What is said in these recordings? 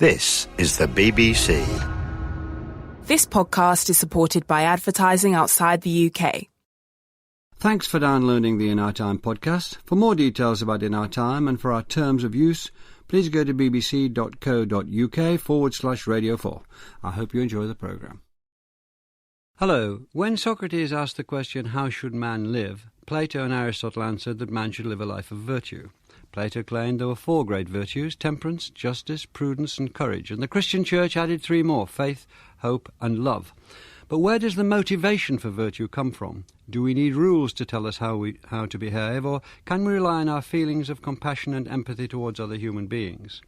This is the BBC. This podcast is supported by advertising outside the UK. Thanks for downloading the In Our Time podcast. For more details about In Our Time and for our terms of use, please go to bbc.co.uk/Radio 4. I hope you enjoy the programme. Hello. When Socrates asked the question, how should man live, Plato and Aristotle answered that man should live a life of virtue. Plato claimed there were 4 great virtues: temperance, justice, prudence and courage, and the Christian Church added 3 more: faith, hope and love. But where does the motivation for virtue come from? Do we need rules to tell us how to behave, or can we rely on our feelings of compassion and empathy towards other human beings?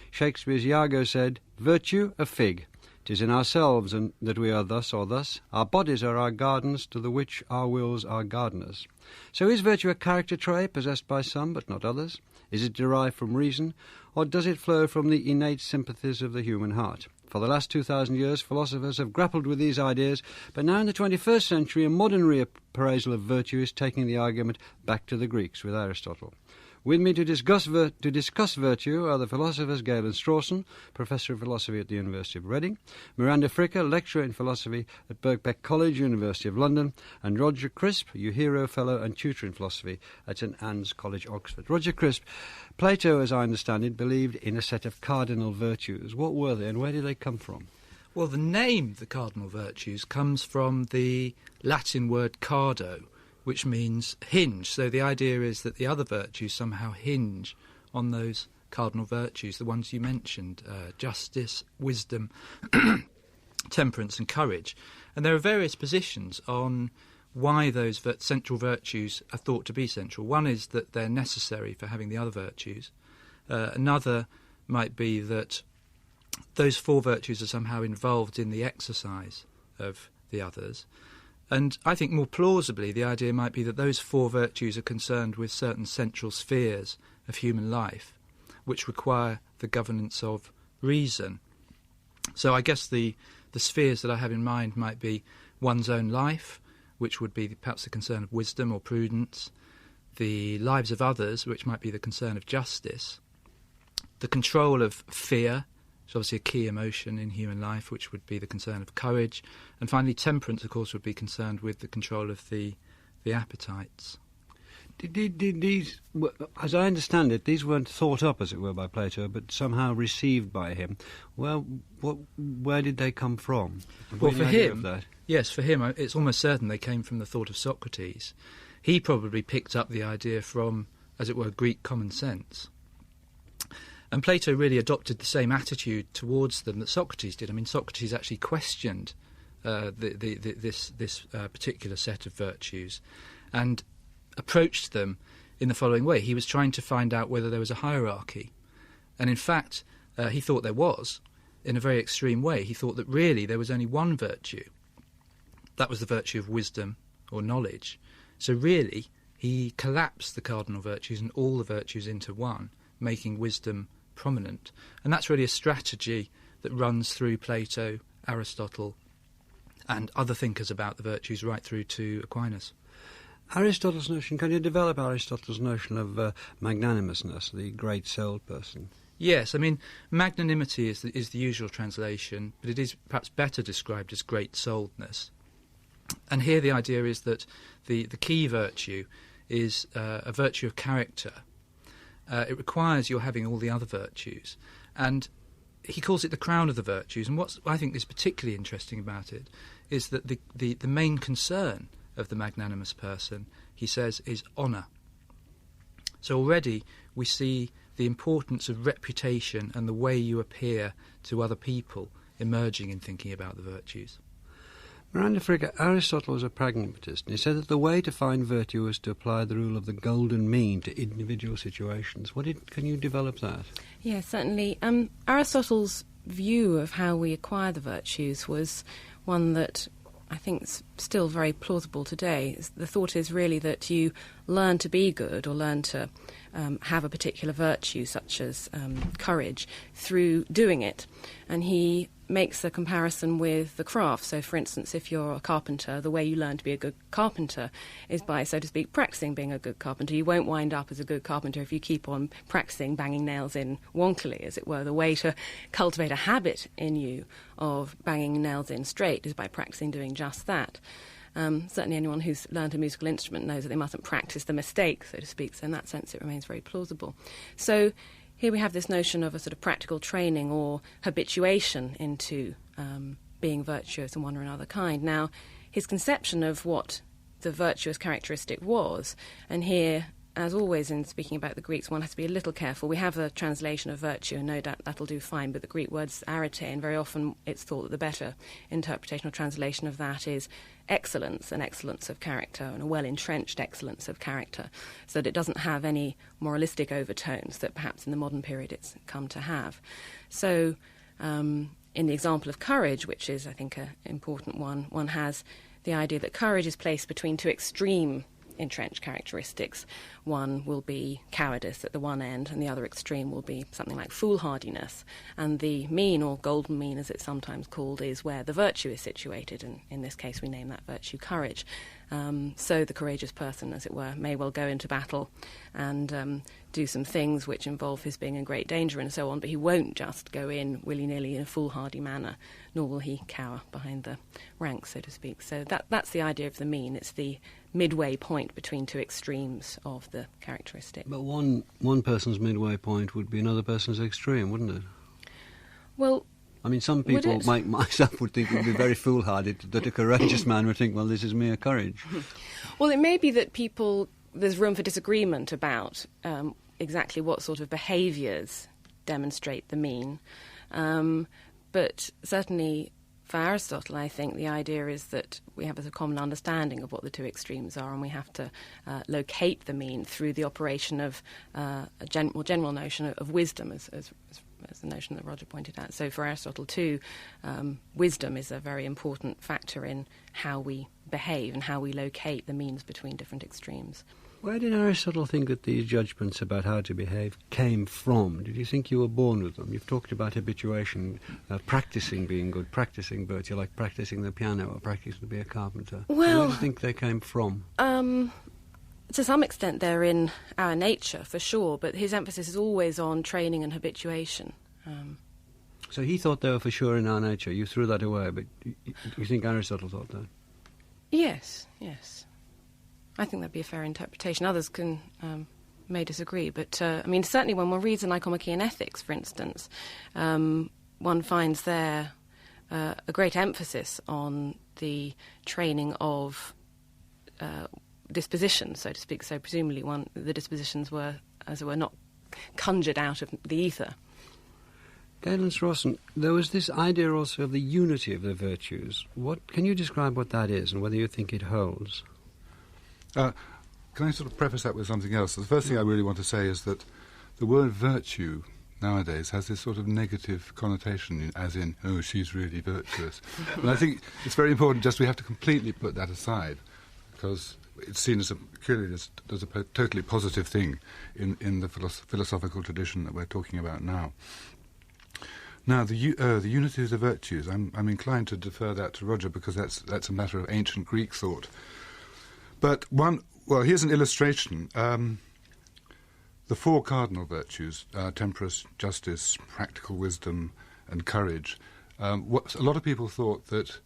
Shakespeare's Iago said, "Virtue a fig. 'Tis in ourselves and that we are thus or thus. Our bodies are our gardens, to the which our wills are gardeners." So is virtue a character trait possessed by some but not others? Is it derived from reason, or does it flow from the innate sympathies of the human heart? For the last 2,000 years, philosophers have grappled with these ideas, but now in the 21st century, a modern reappraisal of virtue is taking the argument back to the Greeks with Aristotle. With me to discuss virtue are the philosophers Galen Strawson, Professor of Philosophy at the University of Reading, Miranda Fricker, Lecturer in Philosophy at Birkbeck College, University of London, and Roger Crisp, Uehiro Fellow and Tutor in Philosophy at St Anne's College, Oxford. Roger Crisp, Plato, as I understand it, believed in a set of cardinal virtues. What were they and where did they come from? Well, the name, the cardinal virtues, comes from the Latin word cardo, which means hinge. So the idea is that the other virtues somehow hinge on those cardinal virtues, the ones you mentioned, justice, wisdom, temperance and courage. And there are various positions on why those central virtues are thought to be central. One is that they're necessary for having the other virtues. Another might be that those 4 virtues are somehow involved in the exercise of the others. And I think more plausibly the idea might be that those 4 virtues are concerned with certain central spheres of human life which require the governance of reason. So I guess the spheres that I have in mind might be one's own life, which would be perhaps the concern of wisdom or prudence, the lives of others, which might be the concern of justice, the control of fear, which is obviously a key emotion in human life, which would be the concern of courage. And finally, temperance, of course, would be concerned with the control of the appetites. Did these, as I understand it, these weren't thought up, as it were, by Plato, but somehow received by him. Well, where did they come from? Well, for him, yes, for him, it's almost certain they came from the thought of Socrates. He probably picked up the idea from, as it were, Greek common sense. And Plato really adopted the same attitude towards them that Socrates did. I mean, Socrates actually questioned this particular set of virtues and approached them in the following way. He was trying to find out whether there was a hierarchy. And in fact, he thought there was, in a very extreme way. He thought that really there was only one virtue. That was the virtue of wisdom or knowledge. So really, he collapsed the cardinal virtues and all the virtues into one, making wisdom prominent. And that's really a strategy that runs through Plato, Aristotle and other thinkers about the virtues right through to Aquinas. Aristotle's notion, can you develop Aristotle's notion of magnanimousness, the great-souled person? Yes, I mean, magnanimity is the usual translation, but it is perhaps better described as great-souledness. And here the idea is that the key virtue is a virtue of character. It requires your having all the other virtues. And he calls it the crown of the virtues. And what I think is particularly interesting about it is that the main concern of the magnanimous person, he says, is honour. So already we see the importance of reputation and the way you appear to other people emerging in thinking about the virtues. Miranda Fricker, Aristotle was a pragmatist, and he said that the way to find virtue was to apply the rule of the golden mean to individual situations. Can you develop that? Yes, certainly. Aristotle's view of how we acquire the virtues was one that I think is still very plausible today. The thought is really that you learn to be good or learn to have a particular virtue, such as courage, through doing it. And he makes a comparison with the craft. So, for instance, if you're a carpenter, the way you learn to be a good carpenter is by, so to speak, practicing being a good carpenter. You won't wind up as a good carpenter if you keep on practicing banging nails in wonkily, as it were. The way to cultivate a habit in you of banging nails in straight is by practicing doing just that. Certainly anyone who's learned a musical instrument knows that they mustn't practice the mistake, so to speak, so in that sense it remains very plausible. So here we have this notion of a sort of practical training or habituation into being virtuous in one or another kind. Now, his conception of what the virtuous characteristic was, and here, as always in speaking about the Greeks, one has to be a little careful. We have a translation of virtue, and no doubt that'll do fine, but the Greek word's arete, and very often it's thought that the better interpretation or translation of that is excellence, an excellence of character, and a well-entrenched excellence of character, so that it doesn't have any moralistic overtones that perhaps in the modern period it's come to have. So, in the example of courage, which is, I think, an important one has the idea that courage is placed between two extreme entrenched characteristics. One will be cowardice at the one end, and the other extreme will be something like foolhardiness. And the mean, or golden mean as it's sometimes called, is where the virtue is situated, and in this case we name that virtue courage. So the courageous person, as it were, may well go into battle and do some things which involve his being in great danger and so on, but he won't just go in willy-nilly in a foolhardy manner, nor will he cower behind the ranks, so to speak. So that's the idea of the mean. It's the midway point between two extremes of the characteristic. But one person's midway point would be another person's extreme, wouldn't it? Well, I mean, some people, myself, would think it would be very foolhardy that a courageous man would think, well, this is mere courage. Well, it may be that there's room for disagreement about exactly what sort of behaviours demonstrate the mean. But certainly for Aristotle, I think the idea is that we have a common understanding of what the two extremes are, and we have to locate the mean through the operation of a more general notion of wisdom, as the notion that Roger pointed out. So for Aristotle too, wisdom is a very important factor in how we behave and how we locate the means between different extremes. Where did Aristotle think that these judgments about how to behave came from? Did you think you were born with them? You've talked about habituation, practising being good, practising virtue, like practising the piano or practising to be a carpenter. Well, where do you think they came from? To some extent they're in our nature, for sure, but his emphasis is always on training and habituation. So he thought they were for sure in our nature. You threw that away, but you think Aristotle thought that? Yes. I think that'd be a fair interpretation. Others may disagree, but I mean, certainly when one reads the Nicomachean Ethics, for instance, one finds there a great emphasis on the training of dispositions, so to speak. So presumably the dispositions were, as it were, not conjured out of the ether. Galen Strawson, there was this idea also of the unity of the virtues. Can you describe what that is and whether you think it holds? Can I sort of preface that with something else? The first thing I really want to say is that the word virtue nowadays has this sort of negative connotation, as in, oh, she's really virtuous. And I think it's very important we have to completely put that aside, because it's seen as clearly as a totally positive thing in the philosophical tradition that we're talking about now. Now, the unity of the virtues, I'm inclined to defer that to Roger, because that's a matter of ancient Greek thought. But here's an illustration. The four cardinal virtues, temperance, justice, practical wisdom, and courage, a lot of people thought that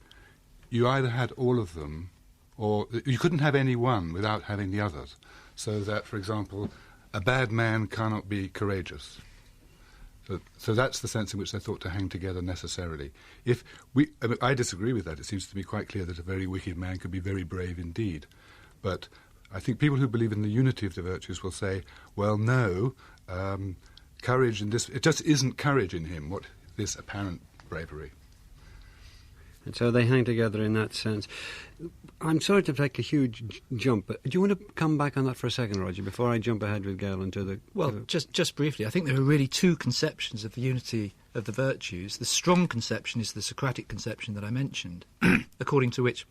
you either had all of them, or you couldn't have any one without having the others. So that, for example, a bad man cannot be courageous. So that's the sense in which they're thought to hang together necessarily. I disagree with that. It seems to me quite clear that a very wicked man could be very brave indeed. But I think people who believe in the unity of the virtues will say, well, no, courage in this, it just isn't courage in him, this apparent bravery. And so they hang together in that sense. I'm sorry to take a huge jump, but do you want to come back on that for a second, Roger, before I jump ahead with Galen to the... Well, just briefly, I think there are really two conceptions of the unity of the virtues. The strong conception is the Socratic conception that I mentioned, according to which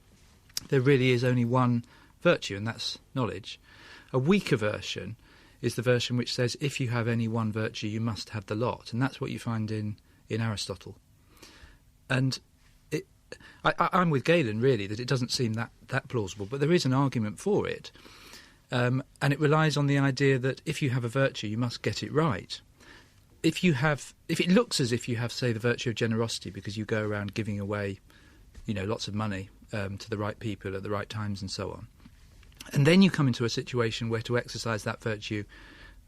there really is only one virtue, and that's knowledge. A weaker version is the version which says if you have any one virtue, you must have the lot, and that's what you find in Aristotle. And I'm with Galen, really, that it doesn't seem that plausible, but there is an argument for it. And it relies on the idea that if you have a virtue, you must get it right. If it looks as if you have, say, the virtue of generosity because you go around giving away, lots of money to the right people at the right times and so on, and then you come into a situation where to exercise that virtue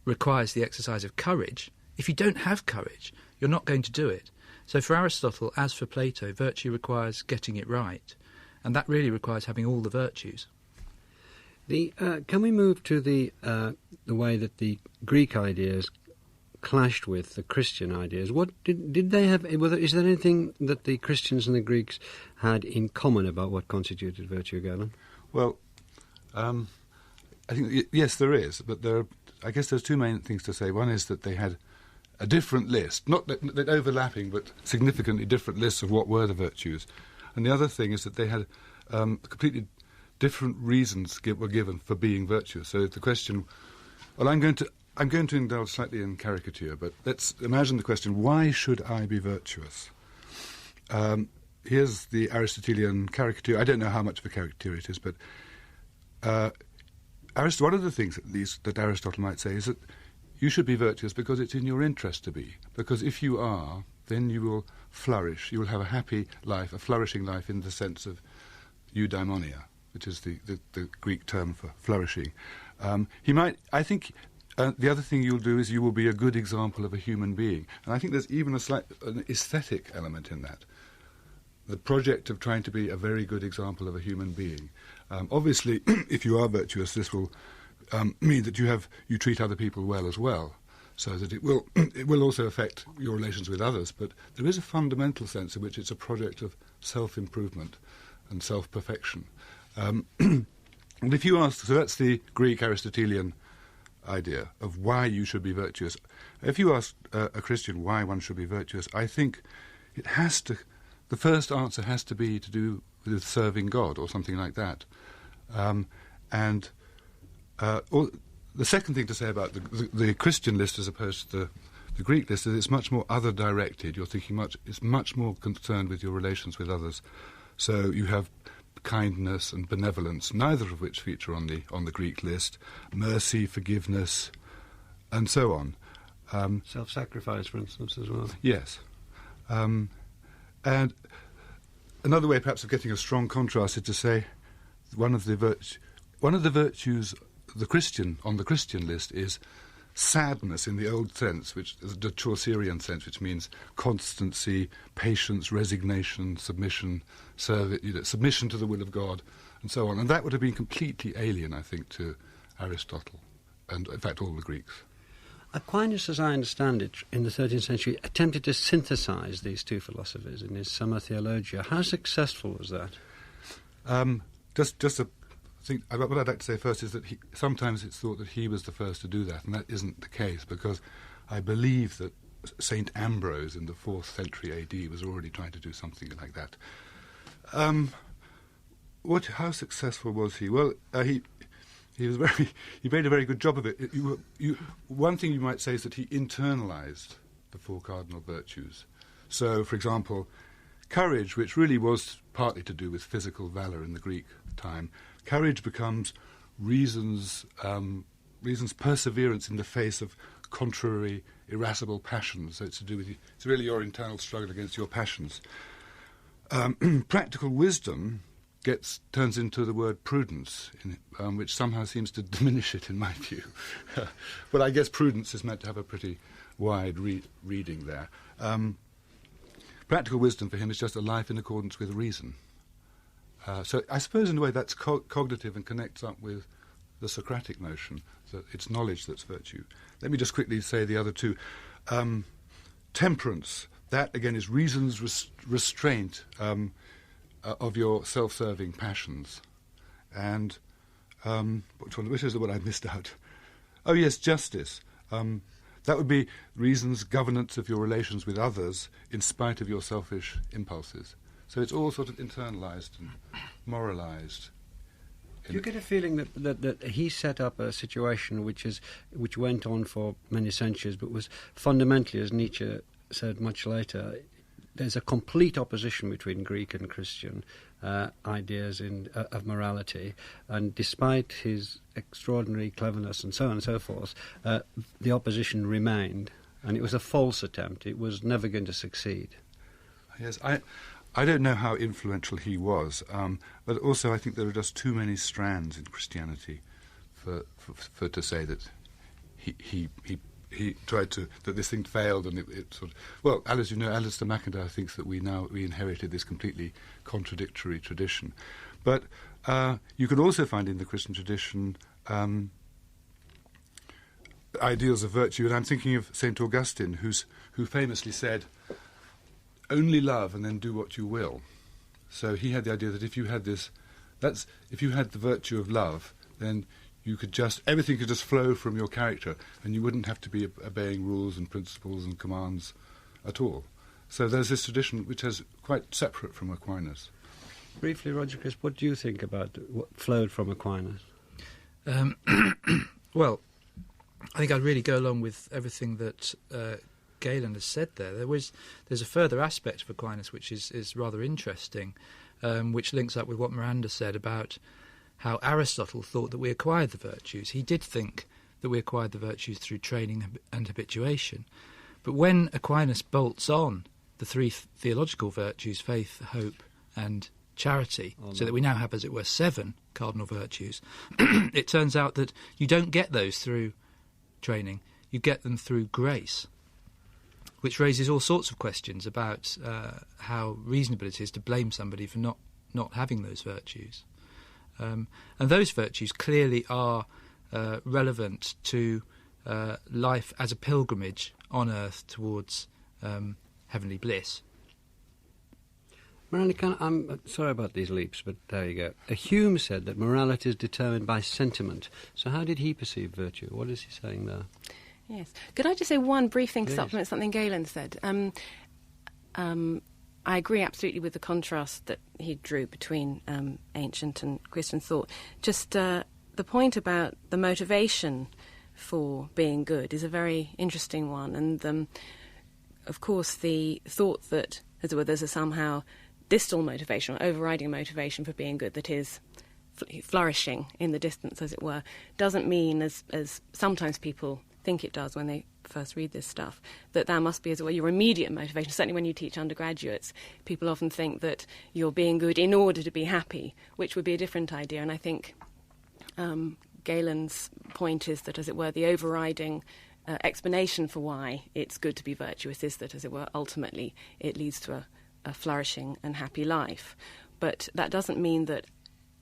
requires the exercise of courage. If you don't have courage, you're not going to do it. So for Aristotle, as for Plato, virtue requires getting it right, and that really requires having all the virtues. Can we move to the way that the Greek ideas clashed with the Christian ideas? What did they have? Is there anything that the Christians and the Greeks had in common about what constituted virtue, Galen? Well, I think yes, there is, but I guess there's two main things to say. One is that they had a different list, not that overlapping, but significantly different lists of what were the virtues. And the other thing is that they had completely different reasons were given for being virtuous. So the question, well, I'm going to indulge slightly in caricature, but let's imagine the question: why should I be virtuous? Here's the Aristotelian caricature. I don't know how much of a caricature it is, but one of the things, at least, that Aristotle might say is that you should be virtuous because it's in your interest to be. Because if you are, then you will flourish. You will have a happy life, a flourishing life in the sense of eudaimonia, which is the Greek term for flourishing. I think the other thing you'll do is you will be a good example of a human being. And I think there's even an aesthetic element in that. The project of trying to be a very good example of a human being. Obviously, if you are virtuous, this will mean that you treat other people well as well, so that it will also affect your relations with others. But there is a fundamental sense in which it's a project of self-improvement and self-perfection. And if you ask, so that's the Greek Aristotelian idea of why you should be virtuous. If you ask a Christian why one should be virtuous, I think the first answer has to be to do with serving God or something like that. The second thing to say about the Christian list as opposed to the Greek list is it's much more other-directed. You're thinking it's much more concerned with your relations with others. So you have kindness and benevolence, neither of which feature on the Greek list, mercy, forgiveness, and so on. Self-sacrifice, for instance, as well. Yes. And another way, perhaps, of getting a strong contrast is to say one of the virtues on the Christian list is sadness in the old sense, which is the Chaucerian sense, which means constancy, patience, resignation, submission, submission to the will of God, and so on. And that would have been completely alien, I think, to Aristotle, and in fact all the Greeks. Aquinas, as I understand it, in the 13th century, attempted to synthesize these two philosophers in his Summa Theologia. How successful was that? What I'd like to say first is that sometimes it's thought that he was the first to do that, and that isn't the case, because I believe that St. Ambrose in the 4th century AD was already trying to do something like that. How successful was he? Well, he made a very good job of it. One thing you might say is that he internalized the 4 cardinal virtues. So, for example, courage, which really was partly to do with physical valor in the Greek time, courage becomes reason's perseverance in the face of contrary, irascible passions. So it's really your internal struggle against your passions. Practical wisdom turns into the word prudence, which somehow seems to diminish it in my view. But I guess prudence is meant to have a pretty wide reading there. Practical wisdom for him is just a life in accordance with reason. So I suppose in a way that's cognitive and connects up with the Socratic notion that it's knowledge that's virtue. Let me just quickly say the other two. Temperance, that again is reason's restraint of your self-serving passions. And which is the one I missed out? Oh yes, justice. That would be reason's governance of your relations with others in spite of your selfish impulses. So it's all sort of internalized and moralized. Do you get a feeling that he set up a situation which went on for many centuries, but was fundamentally, as Nietzsche said much later, there's a complete opposition between Greek and Christian ideas of morality, and despite his extraordinary cleverness and so on and so forth, the opposition remained, and it was a false attempt. It was never going to succeed. Yes, I don't know how influential he was, but also I think there are just too many strands in Christianity for to say that he tried to, that this thing failed, and it sort of, well, as you know, Alistair MacIntyre thinks that we inherited this completely contradictory tradition. But you can also find in the Christian tradition ideals of virtue, and I'm thinking of St. Augustine, who famously said, only love and then do what you will. So he had the idea that if you had the virtue of love, then everything could just flow from your character, and you wouldn't have to be obeying rules and principles and commands at all. So there's this tradition which is quite separate from Aquinas. Briefly, Roger Crisp, what do you think about what flowed from Aquinas? Well, I think I'd really go along with everything that Galen has said there. There's a further aspect of Aquinas which is rather interesting, which links up with what Miranda said about how Aristotle thought that we acquired the virtues. He did think that we acquired the virtues through training and habituation. But when Aquinas bolts on the three theological virtues, faith, hope and charity, so that we now have, as it were, 7 cardinal virtues, it turns out that you don't get those through training, you get them through grace, which raises all sorts of questions about how reasonable it is to blame somebody for not having those virtues. And those virtues clearly are relevant to life as a pilgrimage on earth towards heavenly bliss. Miranda, I'm sorry about these leaps, but there you go. Hume said that morality is determined by sentiment. So how did he perceive virtue? What is he saying there? Yes. Could I just say one brief thing to Yes. supplement something Galen said? I agree absolutely with the contrast that he drew between ancient and Christian thought. Just the point about the motivation for being good is a very interesting one. And, of course, the thought that, as it were, there's a somehow distal motivation or overriding motivation for being good that is flourishing in the distance, as it were, doesn't mean, as sometimes people think it does when they first read this stuff, that must be, as it were, your immediate motivation. Certainly when you teach undergraduates, people often think that you're being good in order to be happy, which would be a different idea. And I think Galen's point is that, as it were, the overriding explanation for why it's good to be virtuous is that, as it were, ultimately it leads to a flourishing and happy life. But that doesn't mean that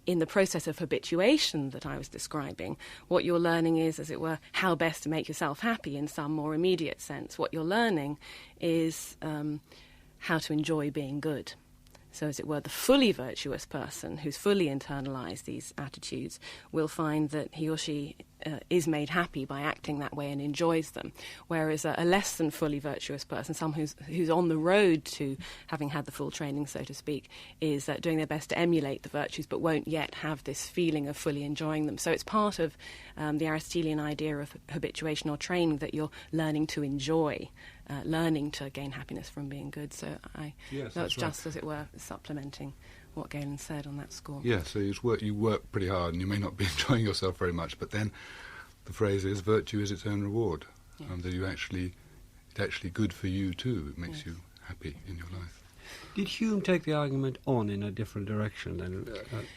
in the process of habituation that I was describing, what you're learning is, as it were, how best to make yourself happy in some more immediate sense. What you're learning is how to enjoy being good. So, as it were, the fully virtuous person who's fully internalised these attitudes will find that he or she is made happy by acting that way and enjoys them. Whereas a less than fully virtuous person, someone who's on the road to having had the full training, so to speak, is doing their best to emulate the virtues but won't yet have this feeling of fully enjoying them. So it's part of the Aristotelian idea of habituation or training that you're learning to enjoy, learning to gain happiness from being good. So that's just, as it were, supplementing what Galen said on that score. Yeah, so you work pretty hard and you may not be enjoying yourself very much, but then the phrase is virtue is its own reward. Yeah. That it's actually good for you too. It makes you happy in your life. Did Hume take the argument on in a different direction then?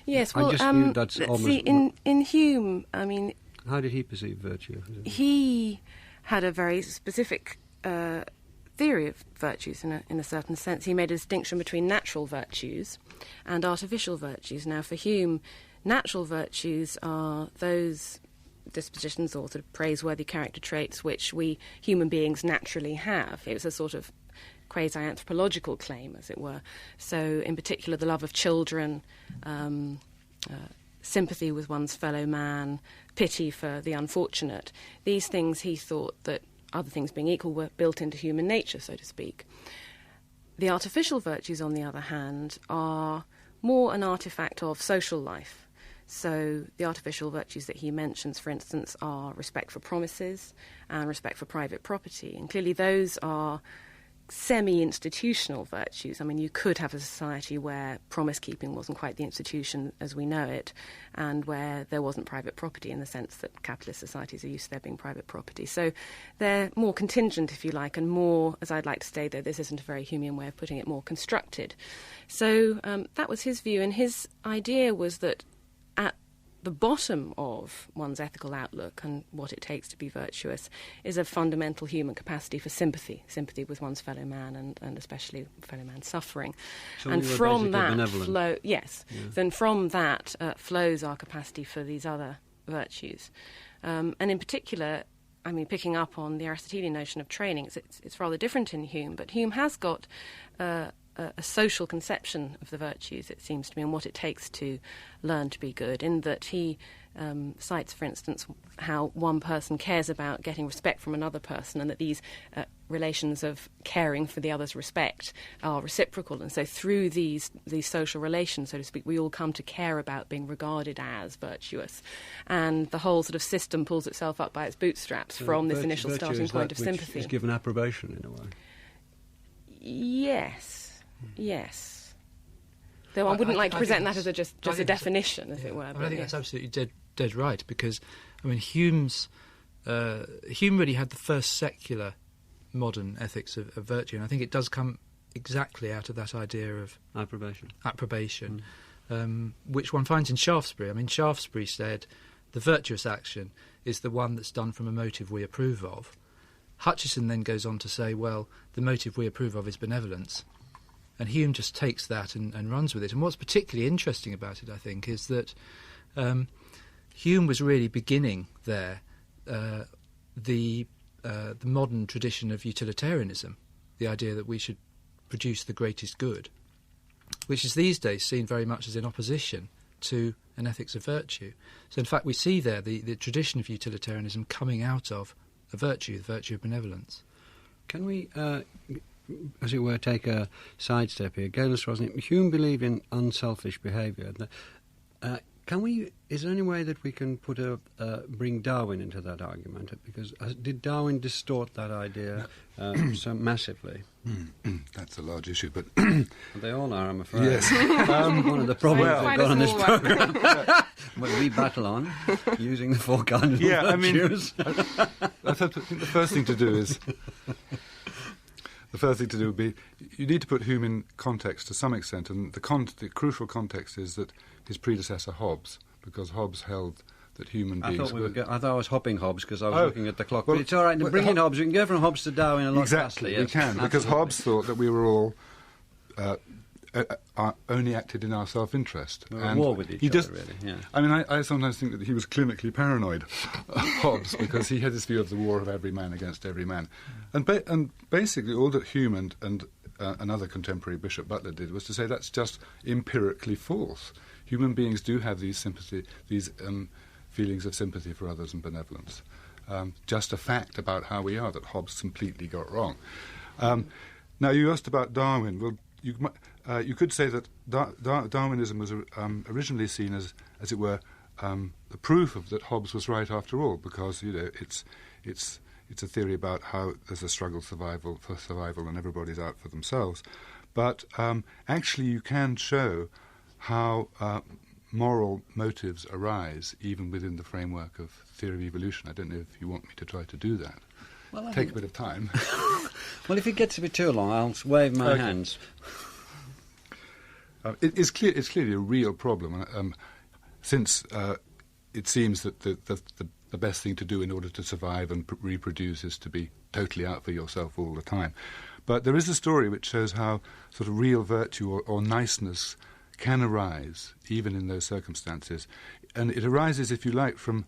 Yes, I well, just knew that's let's almost... see, in Hume, I mean... How did he perceive virtue? He had a very specific theory of virtues in a certain sense. He made a distinction between natural virtues and artificial virtues. Now, for Hume, natural virtues are those dispositions or sort of praiseworthy character traits which we human beings naturally have. It was a sort of quasi-anthropological claim, as it were. So, in particular, the love of children, sympathy with one's fellow man, pity for the unfortunate. These things he thought that, other things being equal, were built into human nature, so to speak. The artificial virtues, on the other hand, are more an artifact of social life. So the artificial virtues that he mentions, for instance, are respect for promises and respect for private property. And clearly those are semi-institutional virtues. I mean, you could have a society where promise-keeping wasn't quite the institution as we know it, and where there wasn't private property in the sense that capitalist societies are used to there being private property. So they're more contingent, if you like, and more, as I'd like to say, though this isn't a very Humean way of putting it, more constructed. So that was his view, and his idea was that at the bottom of one's ethical outlook and what it takes to be virtuous is a fundamental human capacity for sympathy with one's fellow man and especially fellow man suffering. So and we were from basically that benevolent. then from that flows our capacity for these other virtues. And in particular, I mean, picking up on the Aristotelian notion of training, it's rather different in Hume, but Hume has got a social conception of the virtues, it seems to me, and what it takes to learn to be good, in that he cites, for instance, how one person cares about getting respect from another person, and that these relations of caring for the other's respect are reciprocal. And so through these social relations, so to speak, we all come to care about being regarded as virtuous. And the whole sort of system pulls itself up by its bootstraps from this initial starting point of sympathy. Is given approbation, in a way. Yes. Though I wouldn't like to present that as just a definition, as it were. I think that's absolutely dead right, because, I mean, Hume really had the first secular modern ethics of virtue, and I think it does come exactly out of that idea of approbation, which one finds in Shaftesbury. I mean, Shaftesbury said the virtuous action is the one that's done from a motive we approve of. Hutcheson then goes on to say, well, the motive we approve of is benevolence. And Hume just takes that and runs with it. And what's particularly interesting about it, I think, is that Hume was really beginning there the modern tradition of utilitarianism, the idea that we should produce the greatest good, which is these days seen very much as in opposition to an ethics of virtue. So in fact we see there the tradition of utilitarianism coming out of a virtue, the virtue of benevolence. Can we, as it were, take a sidestep here? Galus Rosnick, Hume believed in unselfish behaviour. Is there any way that we can bring Darwin into that argument? Because did Darwin distort that idea so massively? That's a large issue, but They all are, I'm afraid. yes. One of the problems we've got on this small one. programme. Well, we battle on using the four cardinal virtues. I think the first thing to do is would be you need to put Hume in context to some extent, and the crucial context is that his predecessor Hobbes, because Hobbes held that human beings I thought I was hopping Hobbes because I was looking at the clock. Well, but it's all right. Bring in Hobbes. We can go from Hobbes to Darwin a lot exactly, faster. we can, because Hobbes thought that we were all only acted in our self-interest. We were at war with each other, really. Yeah. I mean, I sometimes think that he was clinically paranoid, Hobbes, because he had this view of the war of every man against every man. And basically all that Hume and another contemporary, Bishop Butler, did was to say that's just empirically false. Human beings do have these feelings of sympathy for others and benevolence. Just a fact about how we are that Hobbes completely got wrong. Now, you asked about Darwin. Well, you could say that Darwinism was originally seen as it were, the proof of that Hobbes was right after all, because it's a theory about how there's a struggle for survival and everybody's out for themselves. But actually, you can show how moral motives arise even within the framework of theory of evolution. I don't know if you want me to try to do that. Well, Take a bit of time. Well, if it gets a bit too long, I'll wave my hands. It's clearly a real problem, since it seems that the best thing to do in order to survive and reproduce is to be totally out for yourself all the time. But there is a story which shows how sort of real virtue or niceness can arise even in those circumstances, and it arises, if you like, from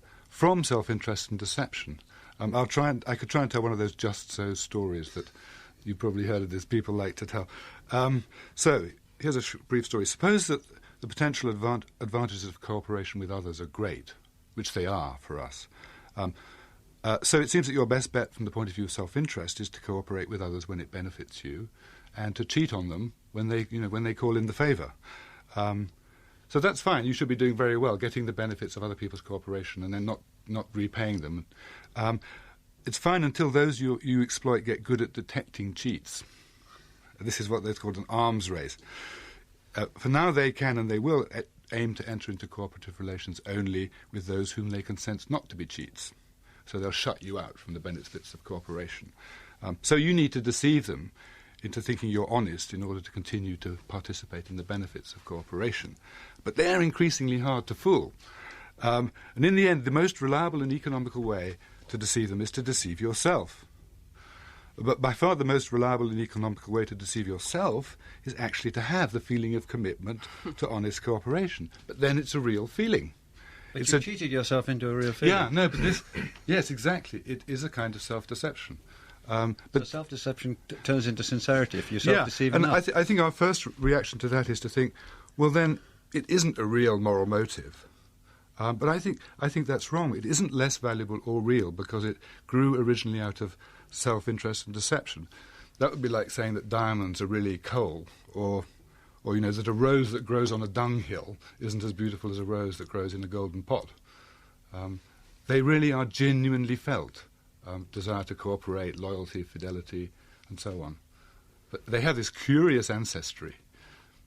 self-interest and deception. I could try and tell one of those just so stories that you probably heard of this, people like to tell. So here's a brief story. Suppose that the potential advantages of cooperation with others are great, which they are for us. So it seems that your best bet from the point of view of self-interest is to cooperate with others when it benefits you, and to cheat on them when they call in the favour. So that's fine. You should be doing very well, getting the benefits of other people's cooperation and then not repaying them. It's fine until those you exploit get good at detecting cheats. This is what they've called an arms race. For now, they can and they will aim to enter into cooperative relations only with those whom they can sense not to be cheats. So they'll shut you out from the benefits of cooperation. So you need to deceive them into thinking you're honest in order to continue to participate in the benefits of cooperation. But they're increasingly hard to fool. And in the end, the most reliable and economical way to deceive them is to deceive yourself. But by far the most reliable and economical way to deceive yourself is actually to have the feeling of commitment to honest cooperation. But then it's a real feeling. But you cheated yourself into a real feeling. Yeah, no, but this... Yes, exactly. It is a kind of self-deception. But so self-deception turns into sincerity if you self-deceive enough. And I think our first reaction to that is to think, well, then it isn't a real moral motive. But I think that's wrong. It isn't less valuable or real because it grew originally out of self-interest and deception. That would be like saying that diamonds are really coal, or that a rose that grows on a dunghill isn't as beautiful as a rose that grows in a golden pot. They really are genuinely felt. Desire to cooperate, loyalty, fidelity, and so on. But they have this curious ancestry.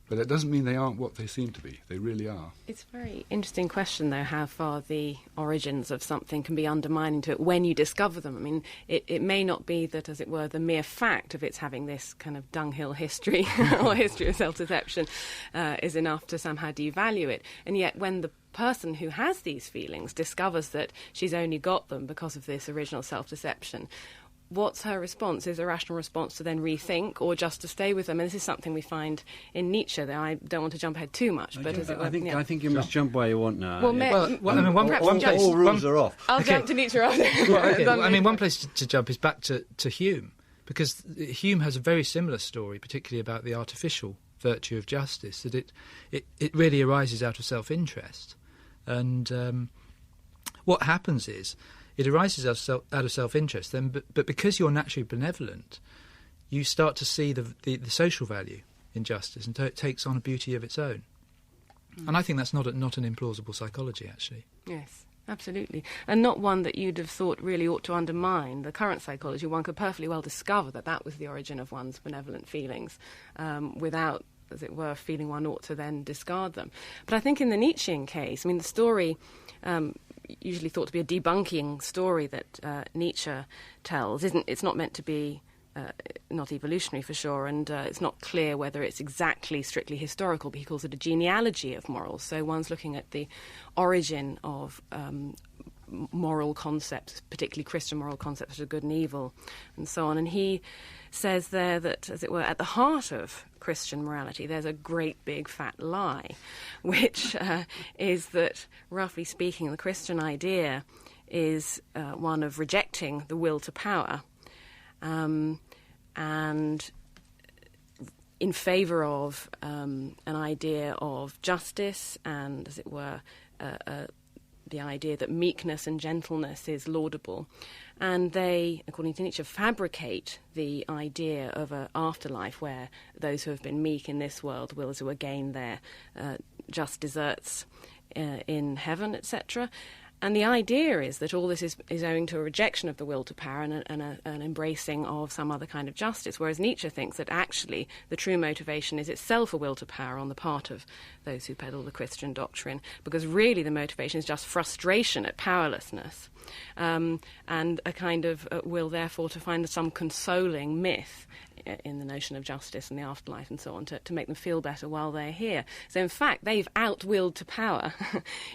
But it doesn't mean they aren't what they seem to be. They really are. It's a very interesting question, though, how far the origins of something can be undermining to it when you discover them. I mean, it may not be that, as it were, the mere fact of its having this kind of dunghill history or history of self-deception is enough to somehow devalue it. And yet when the person who has these feelings discovers that she's only got them because of this original self-deception, what's her response? Is a rational response to then rethink or just to stay with them? And this is something we find in Nietzsche. That I don't want to jump ahead too much, but I think you must jump where you want now. All rules are off. I'll jump to Nietzsche after. One place to jump is back to Hume, because Hume has a very similar story, particularly about the artificial virtue of justice, that it really arises out of self-interest. And what happens is, it arises out of self-interest, then, but because you're naturally benevolent, you start to see the social value in justice, and it takes on a beauty of its own. And I think that's not an implausible psychology, actually. Yes, absolutely. And not one that you'd have thought really ought to undermine the current psychology. One could perfectly well discover that was the origin of one's benevolent feelings without, as it were, feeling one ought to then discard them. But I think in the Nietzschean case, I mean, the story... usually thought to be a debunking story that Nietzsche tells. It's not meant to be not evolutionary for sure, and it's not clear whether it's exactly strictly historical, but he calls it a genealogy of morals. So one's looking at the origin of moral concepts, particularly Christian moral concepts of good and evil, and so on. And he says there that, as it were, at the heart of Christian morality, there's a great big fat lie, which is that, roughly speaking, the Christian idea is one of rejecting the will to power and in favour of an idea of justice and, as it were, the idea that meekness and gentleness is laudable. And they, according to Nietzsche, fabricate the idea of an afterlife where those who have been meek in this world will, as it were, gain their just deserts in heaven, etc. And the idea is that all this is owing to a rejection of the will to power and an embracing of some other kind of justice, whereas Nietzsche thinks that actually the true motivation is itself a will to power on the part of those who peddle the Christian doctrine, because really the motivation is just frustration at powerlessness and a kind of will, therefore, to find some consoling myth in the notion of justice and the afterlife and so on to make them feel better while they're here. So, in fact, they've out-willed to power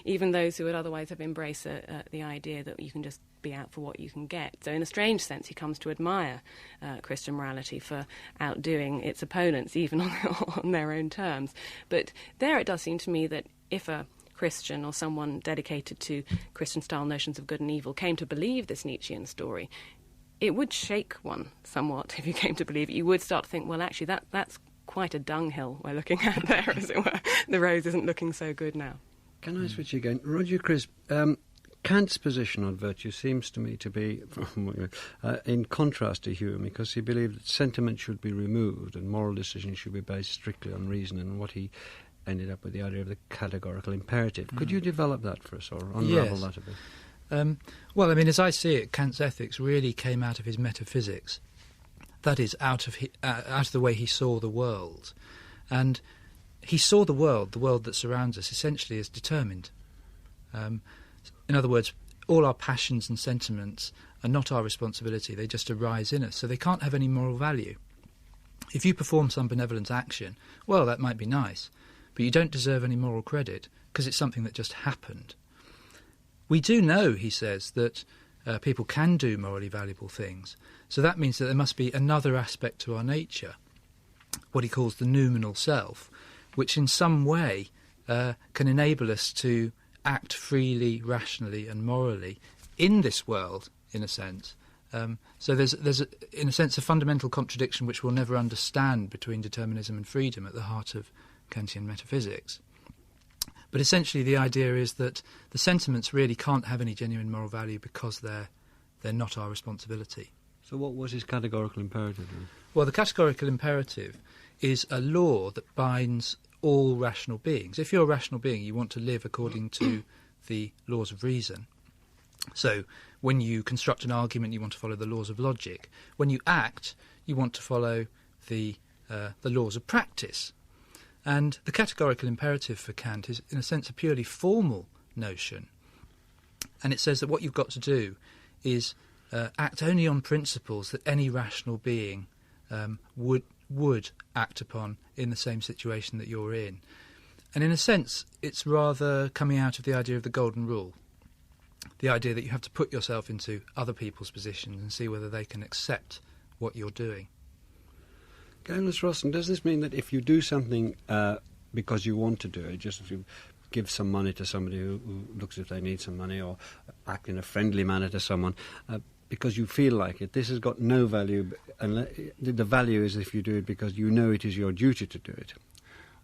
even those who would otherwise have embraced the idea that you can just be out for what you can get. So, in a strange sense, he comes to admire Christian morality for outdoing its opponents, even on their own terms. But there it does seem to me that if a Christian or someone dedicated to Christian-style notions of good and evil came to believe this Nietzschean story, it would shake one somewhat if you came to believe it. You would start to think, well, actually, that's quite a dunghill we're looking at there, as it were. The rose isn't looking so good now. Can I switch again? Roger Crisp, Kant's position on virtue seems to me to be in contrast to Hume, because he believed that sentiment should be removed and moral decisions should be based strictly on reason, and what he ended up with the idea of the categorical imperative. Could you develop that for us, or unravel that a bit? Well, I mean, as I see it, Kant's ethics really came out of his metaphysics. That is, out of the way he saw the world. And he saw the world that surrounds us, essentially as determined. In other words, all our passions and sentiments are not our responsibility. They just arise in us, so they can't have any moral value. If you perform some benevolent action, well, that might be nice, but you don't deserve any moral credit because it's something that just happened. We do know, he says, that people can do morally valuable things, so that means that there must be another aspect to our nature, what he calls the noumenal self, which in some way can enable us to act freely, rationally and morally in this world, in a sense. So there's in a sense, a fundamental contradiction which we'll never understand between determinism and freedom at the heart of Kantian metaphysics. But essentially the idea is that the sentiments really can't have any genuine moral value because they're not our responsibility. So what was his categorical imperative then? Well, the categorical imperative is a law that binds all rational beings. If you're a rational being, you want to live according to the laws of reason. So when you construct an argument, you want to follow the laws of logic. When you act, you want to follow the laws of practice. And the categorical imperative for Kant is, in a sense, a purely formal notion. And it says that what you've got to do is act only on principles that any rational being would act upon in the same situation that you're in. And in a sense, it's rather coming out of the idea of the golden rule, the idea that you have to put yourself into other people's positions and see whether they can accept what you're doing. Gaius Rossen, does this mean that if you do something because you want to do it, just if you give some money to somebody who looks as if they need some money, or act in a friendly manner to someone, because you feel like it, this has got no value, and the value is if you do it because you know it is your duty to do it?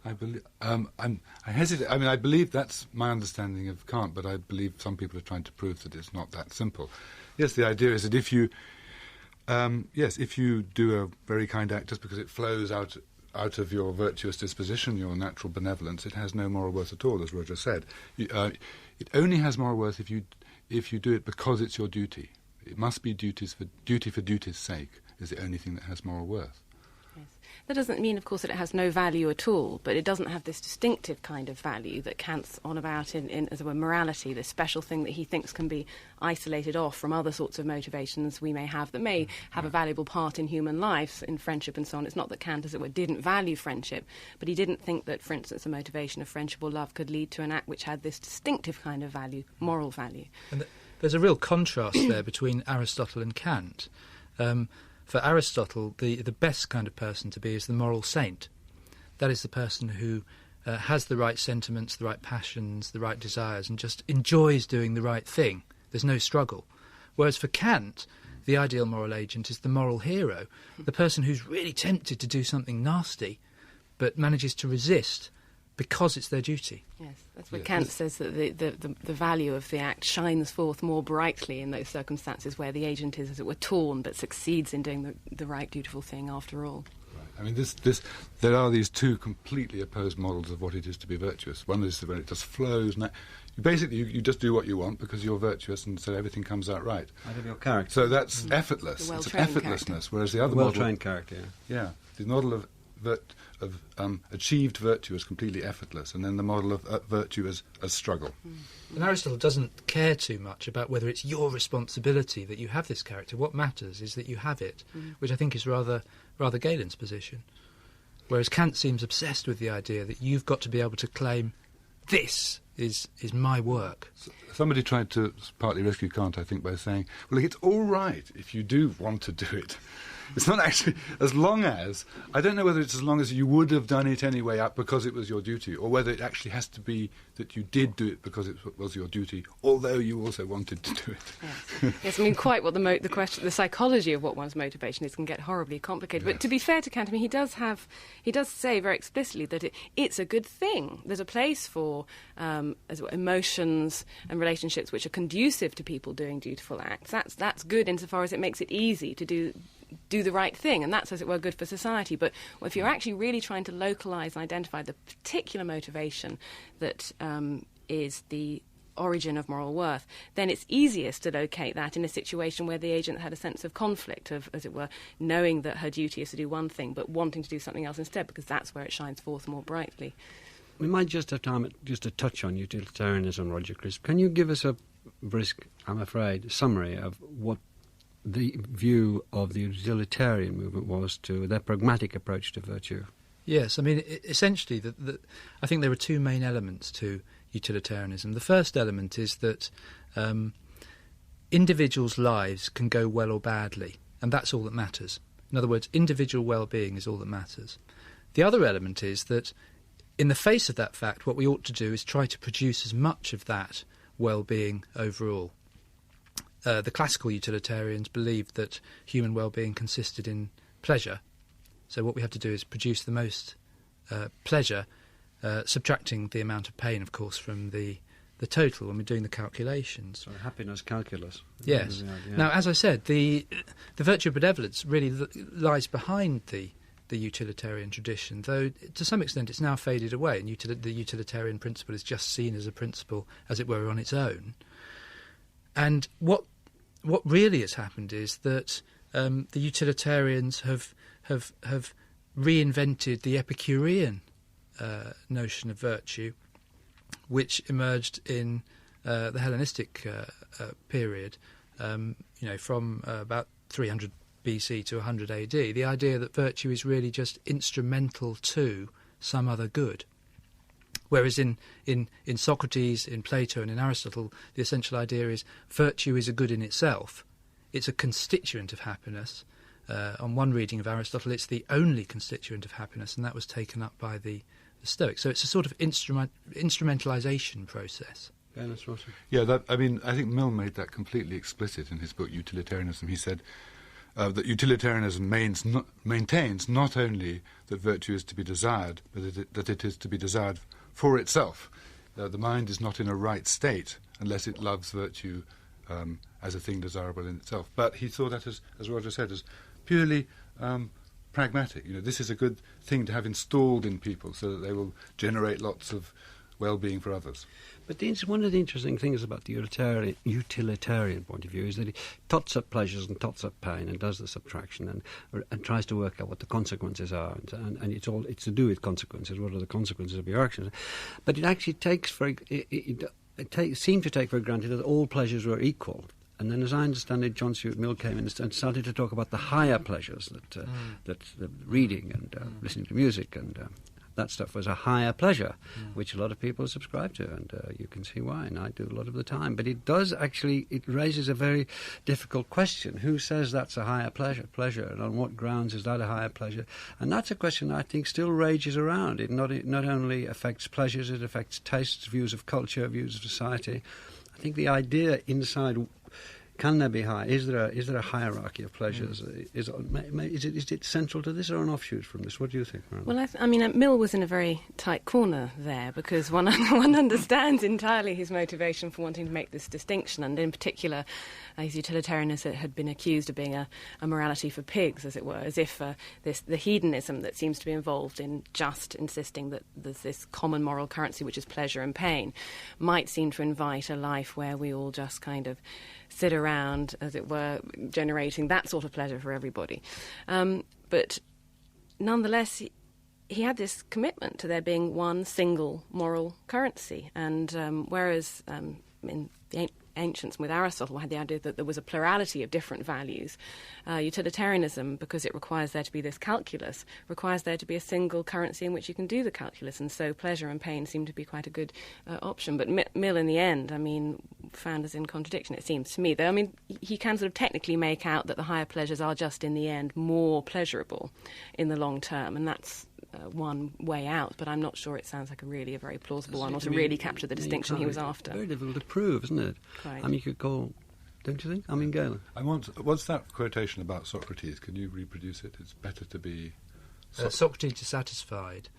I believe. I hesitate. I mean, I believe that's my understanding of Kant, but I believe some people are trying to prove that it's not that simple. Yes, the idea is that if you, if you do a very kind act just because it flows out of your virtuous disposition, your natural benevolence, it has no moral worth at all, as Roger said. It only has moral worth if you do it because it's your duty. It must be duty for duty's sake is the only thing that has moral worth. Yes. That doesn't mean, of course, that it has no value at all, but it doesn't have this distinctive kind of value that Kant's on about in as it were, morality, this special thing that he thinks can be isolated off from other sorts of motivations we may have that may have a valuable part in human life, in friendship and so on. It's not that Kant, as it were, didn't value friendship, but he didn't think that, for instance, the motivation of friendship or love could lead to an act which had this distinctive kind of value, moral value. And there's a real contrast there between Aristotle and Kant. For Aristotle, the best kind of person to be is the moral saint. That is the person who has the right sentiments, the right passions, the right desires, and just enjoys doing the right thing. There's no struggle. Whereas for Kant, the ideal moral agent is the moral hero, the person who's really tempted to do something nasty, but manages to resist because it's their duty. Yes, that's what Kant says, that the value of the act shines forth more brightly in those circumstances where the agent is, as it were, torn, but succeeds in doing the right, dutiful thing after all. Right. I mean, there are these two completely opposed models of what it is to be virtuous. One is when it just flows. You just do what you want because you're virtuous, and so everything comes out right. Out of your character. So that's effortless. It's an effortlessness. Character. Whereas the other model, well-trained character. yeah, the model of achieved virtue is completely effortless, and then the model of virtue as struggle. And Aristotle doesn't care too much about whether it's your responsibility that you have this character. What matters is that you have it, which I think is rather Galen's position. Whereas Kant seems obsessed with the idea that you've got to be able to claim, this is my work. Somebody tried to partly rescue Kant, I think, by saying, well, look, it's all right if you do want to do it. It's not actually, as long as, I don't know whether it's as long as you would have done it anyway because it was your duty, or whether it actually has to be that you did do it because it was your duty, although you also wanted to do it. Yes, I mean, quite what the question, the psychology of what one's motivation is can get horribly complicated. Yes. But to be fair to Kant, I mean, he does say very explicitly that it's a good thing. There's a place for emotions and relationships which are conducive to people doing dutiful acts. That's good insofar as it makes it easy to do the right thing, and that's, as it were, good for society. But if you're actually really trying to localise and identify the particular motivation that is the origin of moral worth, then it's easiest to locate that in a situation where the agent had a sense of conflict, of, as it were, knowing that her duty is to do one thing but wanting to do something else instead, because that's where it shines forth more brightly. We might just have time just to touch on utilitarianism, Roger Crisp. Can you give us a brisk, I'm afraid, summary of what the view of the utilitarian movement was to their pragmatic approach to virtue? Yes, I mean, essentially, I think there are two main elements to utilitarianism. The first element is that individuals' lives can go well or badly, and that's all that matters. In other words, individual well-being is all that matters. The other element is that in the face of that fact, what we ought to do is try to produce as much of that well-being overall. The classical utilitarians believed that human well-being consisted in pleasure. So what we have to do is produce the most pleasure, subtracting the amount of pain, of course, from the total when we're doing the calculations. So happiness calculus. Yes. Now, as I said, the virtue of benevolence really lies behind the utilitarian tradition, though to some extent it's now faded away, and the utilitarian principle is just seen as a principle, as it were, on its own. And what really has happened is that the utilitarians have reinvented the Epicurean notion of virtue, which emerged in the Hellenistic period, from about 300 BC to 100 AD, the idea that virtue is really just instrumental to some other good. Whereas in Socrates, in Plato and in Aristotle, the essential idea is virtue is a good in itself. It's a constituent of happiness. On one reading of Aristotle, it's the only constituent of happiness, and that was taken up by the Stoics. So it's a sort of instrumentalisation process. Yeah, I think Mill made that completely explicit in his book Utilitarianism. He said that utilitarianism maintains not only that virtue is to be desired, but that it is to be desired for itself. The mind is not in a right state unless it loves virtue as a thing desirable in itself. But he saw that, as Roger said, as purely pragmatic. This is a good thing to have installed in people so that they will generate lots of well-being for others. But one of the interesting things about the utilitarian point of view is that he tots up pleasures and tots up pain and does the subtraction and tries to work out what the consequences are, and it's to do with consequences. What are the consequences of your actions? But it actually seemed to take for granted that all pleasures were equal. And then, as I understand it, John Stuart Mill came in and started to talk about the higher pleasures, that reading and listening to music and that stuff was a higher pleasure, which a lot of people subscribe to, and you can see why, and I do a lot of the time. But it raises a very difficult question. Who says that's a higher pleasure, and on what grounds is that a higher pleasure? And that's a question I think still rages around. It not only affects pleasures, it affects tastes, views of culture, views of society. I think the idea inside... Can there be is there a hierarchy of pleasures? Is it central to this or an offshoot from this? What do you think, Miranda? Well, I mean, Mill was in a very tight corner there, because one understands entirely his motivation for wanting to make this distinction, and in particular, his utilitarianism had been accused of being a morality for pigs, as it were, as if the hedonism that seems to be involved in just insisting that there's this common moral currency, which is pleasure and pain, might seem to invite a life where we all just kind of sit around, as it were, generating that sort of pleasure for everybody. But nonetheless, he had this commitment to there being one single moral currency. And whereas in the ancients with Aristotle had the idea that there was a plurality of different values, utilitarianism, because it requires there to be this calculus, requires there to be a single currency in which you can do the calculus, and so pleasure and pain seem to be quite a good option. But Mill, in the end, found us in contradiction, it seems to me. Though, he can sort of technically make out that the higher pleasures are just, in the end, more pleasurable in the long term, and that's one way out, but I'm not sure it sounds like a very plausible one, or to really capture the distinction he was after. Very difficult to prove, isn't it? Quite. You could call, don't you think? Galen. What's that quotation about Socrates? Can you reproduce it? It's better to be... Socrates is satisfied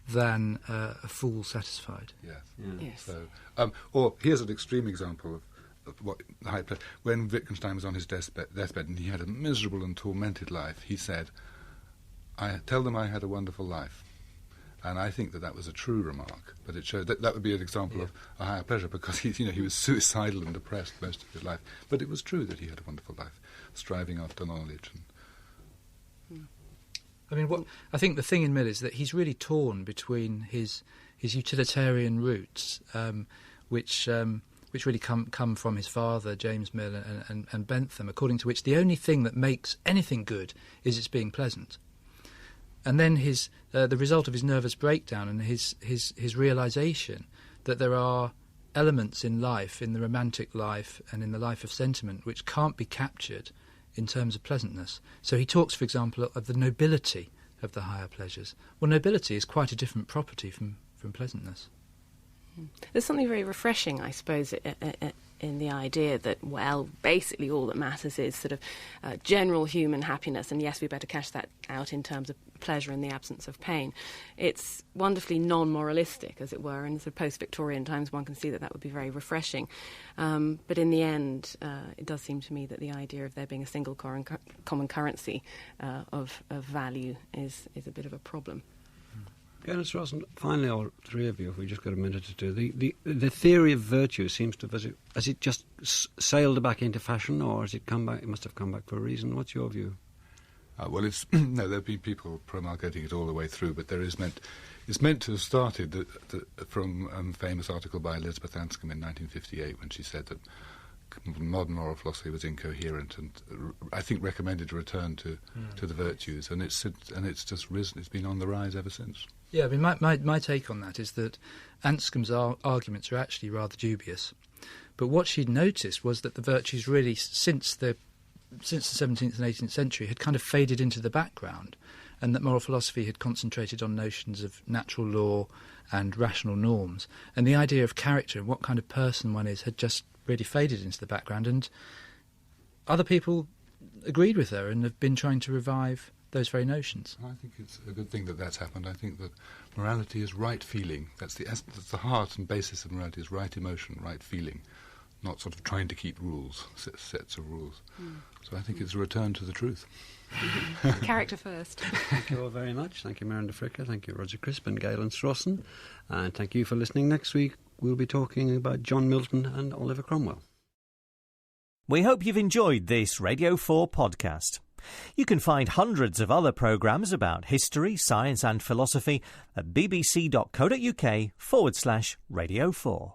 than a fool satisfied. Yes. Yeah. Yes. So, or here's an extreme example of what high pleasure. When Wittgenstein was on his deathbed and he had a miserable and tormented life, he said, I tell them I had a wonderful life. And I think that was a true remark, but it showed that would be an example of a higher pleasure, because he was suicidal and depressed most of his life. But it was true that he had a wonderful life, striving after knowledge. I mean, I think the thing in Mill is that he's really torn between his utilitarian roots, which really come from his father, James Mill, and Bentham, according to which the only thing that makes anything good is its being pleasant. And then the result of his nervous breakdown and his realisation that there are elements in life, in the romantic life and in the life of sentiment, which can't be captured in terms of pleasantness. So he talks, for example, of the nobility of the higher pleasures. Well, nobility is quite a different property from pleasantness. There's something very refreshing, I suppose, in the idea that, well, basically all that matters is sort of general human happiness, and yes, we better cash that out in terms of pleasure in the absence of pain. It's wonderfully non-moralistic, as it were, and in sort of post-Victorian times one can see that would be very refreshing. But in the end, it does seem to me that the idea of there being a single common currency of value is a bit of a problem. Galen Strawson, finally, all three of you, if we just got a minute or two, the theory of virtue seems to has it just sailed back into fashion, or has it come back? It must have come back for a reason. What's your view? Well, it's no. There have been people promulgating it all the way through, but it's meant to have started from a famous article by Elizabeth Anscombe in 1958, when she said that modern moral philosophy was incoherent, and I think recommended a return to the virtues, and it's just risen. It's been on the rise ever since. Yeah, I mean, my take on that is that Anscombe's arguments are actually rather dubious. But what she'd noticed was that the virtues really, since the 17th and 18th century, had kind of faded into the background, and that moral philosophy had concentrated on notions of natural law and rational norms. And the idea of character and what kind of person one is had just really faded into the background. And other people agreed with her and have been trying to revive those very notions. I think it's a good thing that that's happened. I think that morality is right feeling. That's the heart and basis of morality, is right emotion, right feeling, not sort of trying to keep rules, sets of rules. So I think it's a return to the truth. Character first. Thank you all very much. Thank you, Miranda Fricker. Thank you, Roger Crisp and Galen Strawson. And thank you for listening. Next week we'll be talking about John Milton and Oliver Cromwell. We hope you've enjoyed this Radio 4 podcast. You can find hundreds of other programmes about history, science and philosophy at bbc.co.uk/Radio 4.